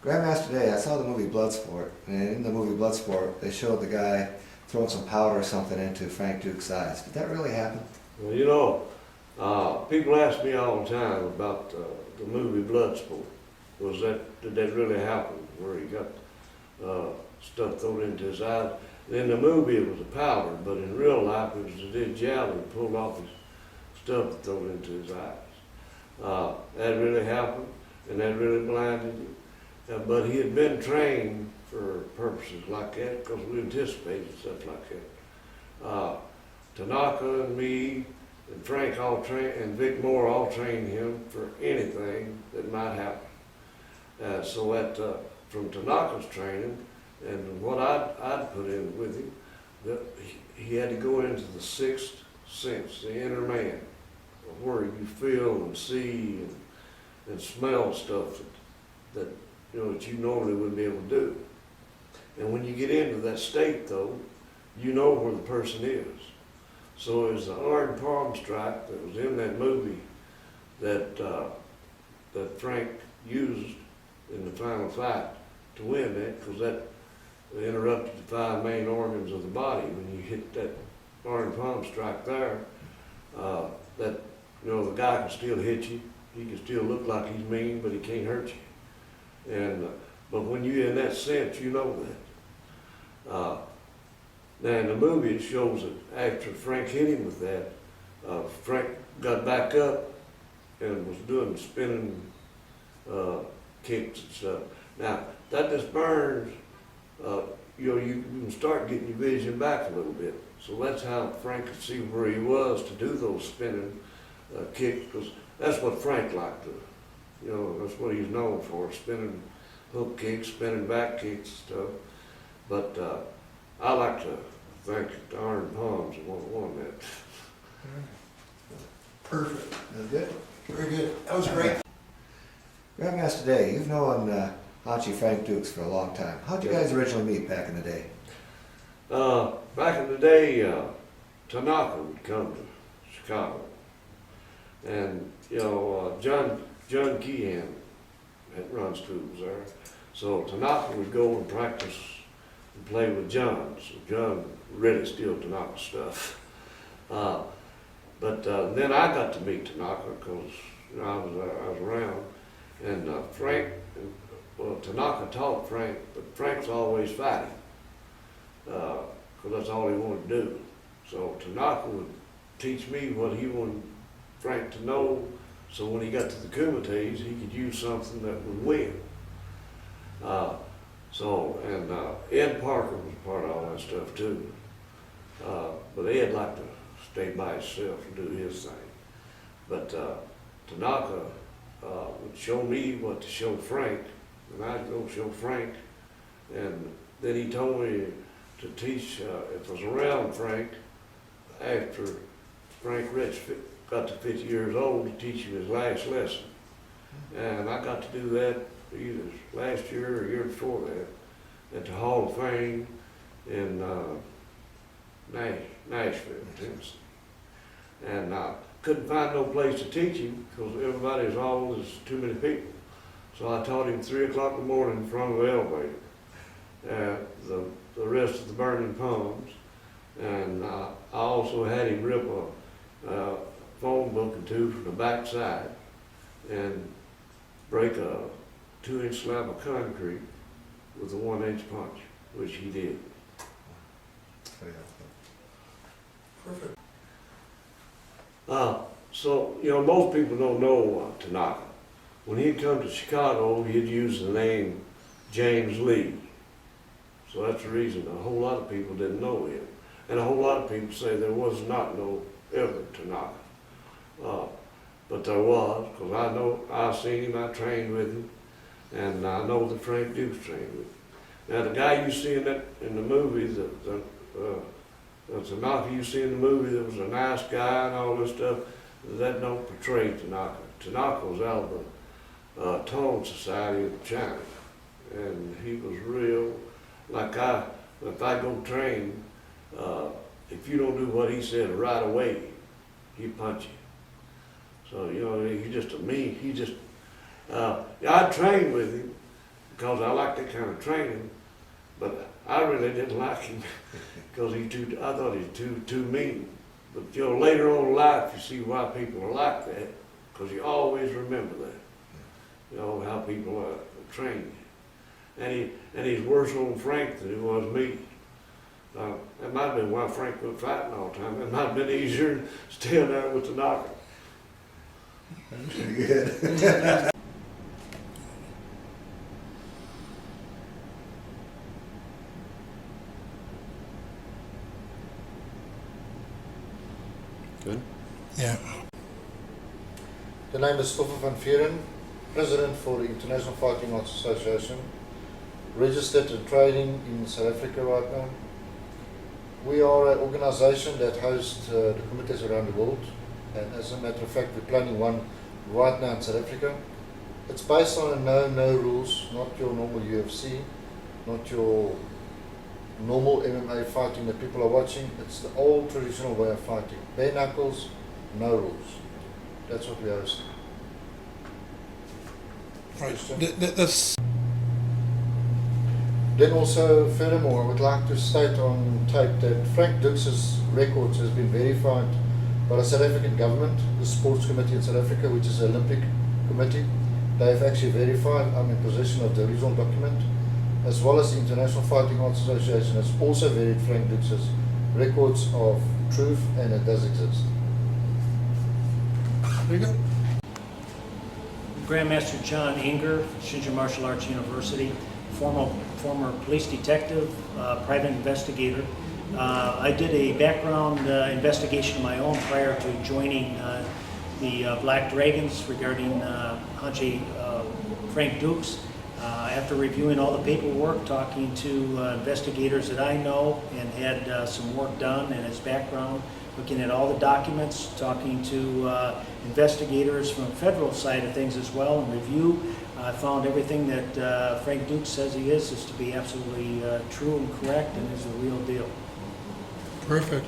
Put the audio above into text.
Grandmaster Day, I saw the movie Bloodsport, and in the movie Bloodsport, they showed the guy throwing some powder or something into Frank Duke's eyes. Did that really happen? Well, people ask me all the time about the movie Bloodsport. Did that really happen, where he got stuff thrown into his eyes? In the movie it was a powder, but in real life it was the gel he pulled off his stuff and thrown into his eyes. That really happened, and that really blinded him. But he had been trained for purposes like that because we anticipated stuff like that. Tanaka and me and Frank and Vic Moore all trained him for anything that might happen. From Tanaka's training and what I'd put in with him, that he had to go into the sixth sense, the inner man, where you feel and see and smell stuff that you normally wouldn't be able to do. And when you get into that state, though, you know where the person is. So it was the iron palm strike that was in that movie that Frank used in the final fight to win that, because that interrupted the 5 main organs of the body. When you hit that iron palm strike there, the guy can still hit you. He can still look like he's mean, but he can't hurt you. But when you're in that sense, you know that. Now in the movie it shows that after Frank hit him with that, Frank got back up and was doing spinning kicks and stuff. Now that just burns, you can start getting your vision back a little bit. So that's how Frank could see where he was to do those spinning kicks, because that's what Frank liked to. That's what he's known for, spinning hook kicks, spinning back kicks and stuff. But I like to think the iron palms and what won that. Perfect. That was good. Very good. That was great. Grandmaster Day, you've known Hachi Frank Dukes for a long time. How'd you guys originally meet back in the day? Back in the day, Tanaka would come to Chicago. And, John Keehan had run schools there. So Tanaka would go and practice and play with John. So John really steal Tanaka's stuff. But then I got to meet Tanaka because I was around. And Tanaka taught Frank, but Frank's always fighting because that's all he wanted to do. So Tanaka would teach me what he wanted Frank to know, so when he got to the Kumites, he could use something that would win. Ed Parker was part of all that stuff too. But Ed liked to stay by himself and do his thing. But Tanaka would show me what to show Frank, and I'd go show Frank. And then he told me to teach, if I was around Frank, after Frank Rich got to 50 years old, to teach him his last lesson. And I got to do that either last year or year before that at the Hall of Fame in Nashville, Tennessee. And I couldn't find no place to teach him because everybody's all, there's too many people. So I taught him 3 o'clock in the morning in front of the elevator, the rest of the burning palms. And I also had him rip a phone book or two from the back side and break a 2-inch slab of concrete with a 1-inch punch, which he did. Perfect. Most people don't know Tanaka. When he'd come to Chicago, he'd use the name James Lee. So that's the reason a whole lot of people didn't know him. And a whole lot of people say there was not no ever Tanaka. But there was, because I seen him, I trained with him, and I know that Frank Dukes trained with him. Now the guy you see in the movie, the Tanaka you see in the movie that was a nice guy and all this stuff, that don't portray Tanaka. Tanaka was out of the Tone Society of China, and he was real, if I go train, if you don't do what he said right away, he'd punch you. So, he just a mean, I trained with him, because I like that kind of training, but I really didn't like him because I thought he was too mean. But you know, later on in life, you see why people are like that, because you always remember that. You know, how people are trained. And he's worse on Frank than he was me. That might have been why Frank was fighting all the time. It might have been easier than staying there with the knocker. Pretty good. Good. Yeah. The name is Stoffel van Vieren, President for the International Fighting Arts Association, registered and trading in South Africa right now. We are an organization that hosts the comités around the world, and as a matter of fact, we're planning one right now in South Africa. It's based on a no rules, not your normal UFC, not your normal MMA fighting that people are watching. It's the old traditional way of fighting. Bare knuckles, no rules. That's what we host. Right. Question? That's Then also, furthermore, I would like to state on tape that Frank Dux' records has been verified by the South African government, the Sports Committee in South Africa, which is the Olympic Committee. They have actually verified, I'm in possession of the original document, as well as the International Fighting Arts Association has also verified Frank Dux' records of truth, and it does exist. very good. Grandmaster John Inger, Shinja Martial Arts University, former police detective, private investigator. I did a background investigation of my own prior to joining the Black Dragons regarding Hanche Frank Dukes. After reviewing all the paperwork, talking to investigators that I know and had some work done in his background, looking at all the documents, talking to investigators from the federal side of things as well, and review. I found everything that Frank Dukes says he is to be absolutely true and correct and is the real deal. Perfect.